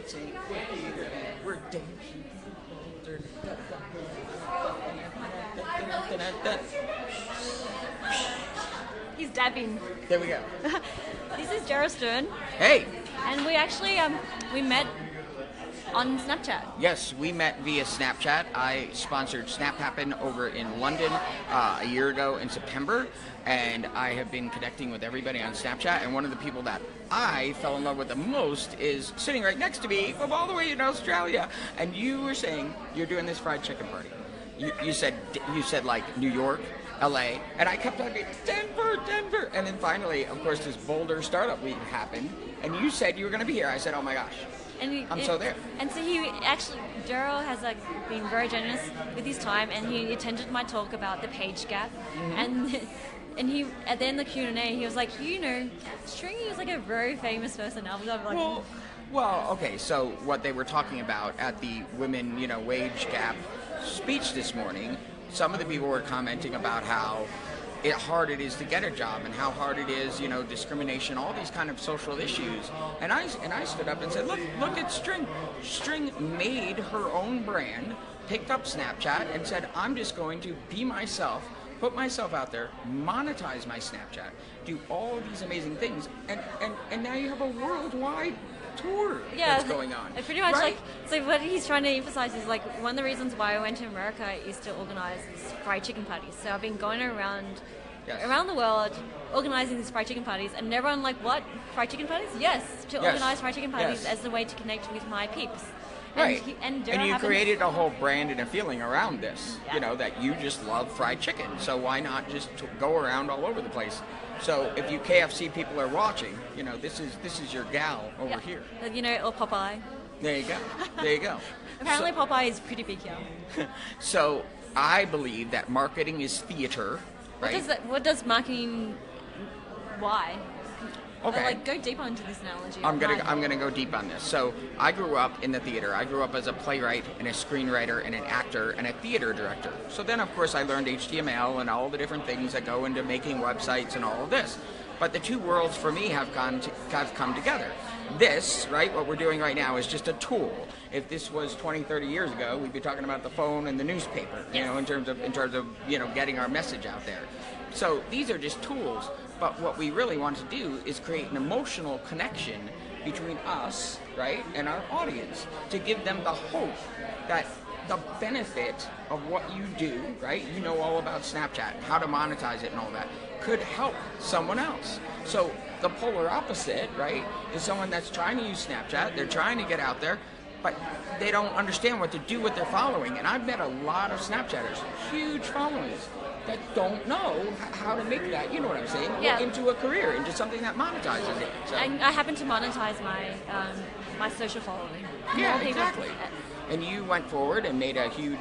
dancing. We're dancing. He's dabbing. There we go. This is Darrell Stern, Hey. and we actually we met on Snapchat. Yes, we met via Snapchat. I sponsored Snap Happen over in London a year ago in September, and I have been connecting with everybody on Snapchat, and one of the people that I fell in love with the most is sitting right next to me from all the way in Australia. And you were saying you're doing this fried chicken party. You said like New York, LA, and I kept on going, Denver, and then finally, of course, this Boulder Startup Week happened, and you said you were going to be here. I said, oh my gosh. I'm so there. And so he actually, Darrell has been very generous with his time, and he attended my talk about the page gap, and he at the end of the Q&A he was like, Stringy is like a very famous person. I was like, well, okay. So what they were talking about at the women, wage gap speech this morning, some of the people were commenting about how hard it is to get a job and how hard it is, discrimination, all these kind of social issues. And I stood up and said, look at String. String made her own brand, picked up Snapchat and said, I'm just going to be myself, put myself out there, monetize my Snapchat, do all these amazing things. And now you have a worldwide tour that's going on. Pretty much, right? So what he's trying to emphasize is one of the reasons why I went to America is to organize these fried chicken parties. So I've been going around the world organizing these fried chicken parties, and everyone what? Fried chicken parties? Yes, organize fried chicken parties as a way to connect with my peeps. Right. And you created a whole brand and a feeling around this, that you just love fried chicken. So why not just go around all over the place? So if you KFC people are watching, this is your gal over here. Or Popeye. There you go. Apparently Popeye is pretty big here. So I believe that marketing is theater, right? What does marketing, why? Okay. Go deeper into this analogy. I'm gonna go deep on this. So I grew up in the theater. I grew up as a playwright and a screenwriter and an actor and a theater director. So then, of course, I learned HTML and all the different things that go into making websites and all of this. But the two worlds for me have come together. This, right, what we're doing right now is just a tool. If this was 20, 30 years ago, we'd be talking about the phone and the newspaper, in terms of getting our message out there. So these are just tools, but what we really want to do is create an emotional connection between us, right, and our audience, to give them the hope that the benefit of what you do, right, all about Snapchat, how to monetize it and all that, could help someone else. So the polar opposite, right, is someone that's trying to use Snapchat, they're trying to get out there, but they don't understand what to do with their following. And I've met a lot of Snapchatters, huge followings, that don't know how to make that, you know what I'm saying, into a career, into something that monetizes it. So. I happen to monetize my my social following. Yeah, exactly. And you went forward and made a huge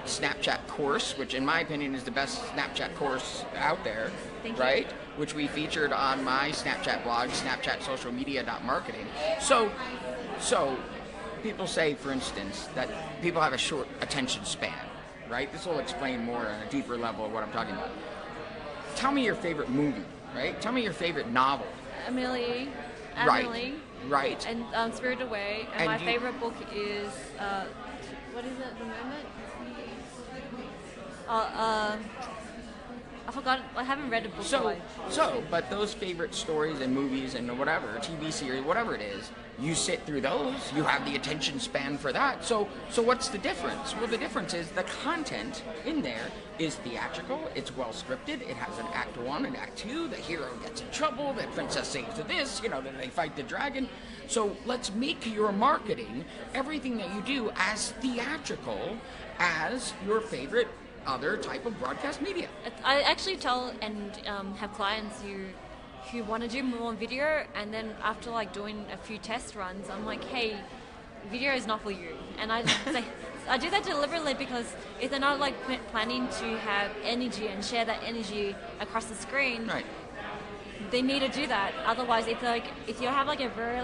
Snapchat course, which in my opinion is the best Snapchat course out there. Thank you. Right? Which we featured on my Snapchat blog, snapchatsocialmedia.marketing. So people say, for instance, that people have a short attention span. Right? This will explain more on a deeper level of what I'm talking about. Tell me your favorite movie, right? Tell me your favorite novel. Amelie. Right. And Spirited Away. And my favorite book is, what is it at the moment? I forgot. I haven't read a book. But those favorite stories and movies and whatever, TV series, whatever it is, you sit through those. You have the attention span for that. So what's the difference? Well, the difference is the content in there is theatrical. It's well scripted. It has an act 1 and act 2. The hero gets in trouble. The princess saves to this. Then they fight the dragon. So let's make your marketing, everything that you do, as theatrical as your favorite other type of broadcast media. I actually tell and have clients who want to do more video, and then after doing a few test runs, I'm like, hey, video is not for you. And I say, I do that deliberately because if they're not planning to have energy and share that energy across the screen, right, they need to do that. Otherwise, if you have a very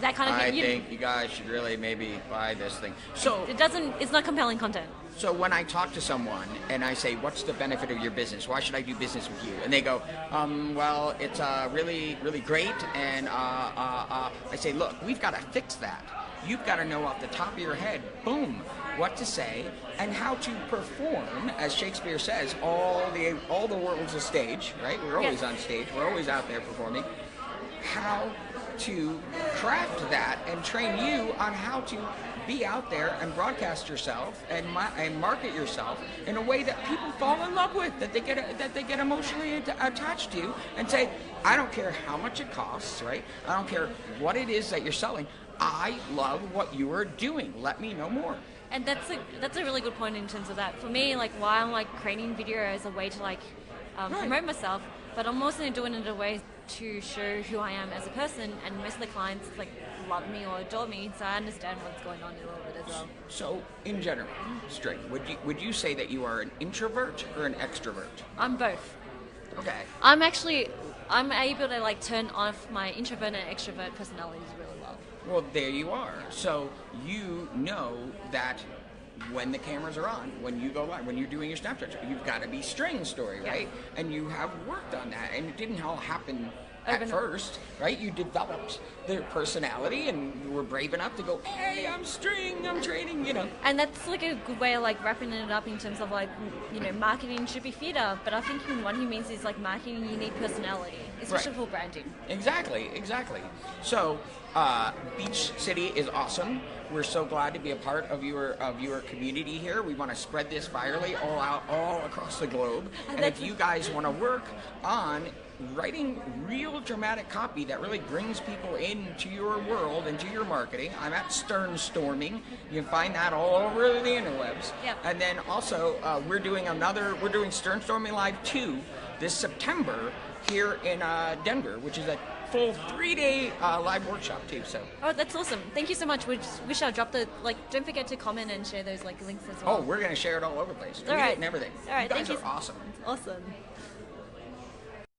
that kind of thing, I think you guys should really maybe buy this thing. So it's not compelling content. So when I talk to someone and I say, what's the benefit of your business? Why should I do business with you? And they go, well, it's really, really great. And I say, look, we've got to fix that. You've got to know off the top of your head, boom, what to say and how to perform. As Shakespeare says, all the world's a stage, right? We're always on stage. We're always out there performing. How to craft that and train you on how to be out there and broadcast yourself and market yourself in a way that people fall in love with, that they get emotionally attached to, and say, I don't care how much it costs, right? I don't care what it is that you're selling. I love what you are doing. Let me know more. And that's a really good point in terms of that. For me, like, while I'm like creating video as a way to like promote myself, but I'm also doing it in a way to show who I am as a person, and most of the clients like love me or adore me, so I understand what's going on a little bit as well. So, in general, String, would you say that you are an introvert or an extrovert? I'm both. Okay. I'm able to like turn off my introvert and extrovert personalities really well. Well, there you are. So you know that when the cameras are on, when you go live, when you're doing your Snapchat, you've got to be String Story, right? And you have worked on that, and it didn't all happen at first, right? You developed their personality, and you were brave enough to go, hey, I'm String, I'm training, you know. And that's like a good way of like wrapping it up in terms of like, you know, marketing should be theatre, but I think what he means is like marketing, you need personality, especially for branding. Exactly. So, Beach City is awesome. We're so glad to be a part of your community here. We want to spread this virally all across the globe. And if you guys want to work on writing real dramatic copy that really brings people into your world, into your marketing, I'm at Stern Storming. You can find that all over the interwebs. Yeah. And then also we're doing Stern Storming Live 2 this September here in Denver, which is a full 3-day live workshop too. So. Oh, that's awesome! Thank you so much. We shall drop the Don't forget to comment and share those like links as well. Oh, we're gonna share it all over the place. All right. And everything. All right. You guys thank are you. awesome. Awesome.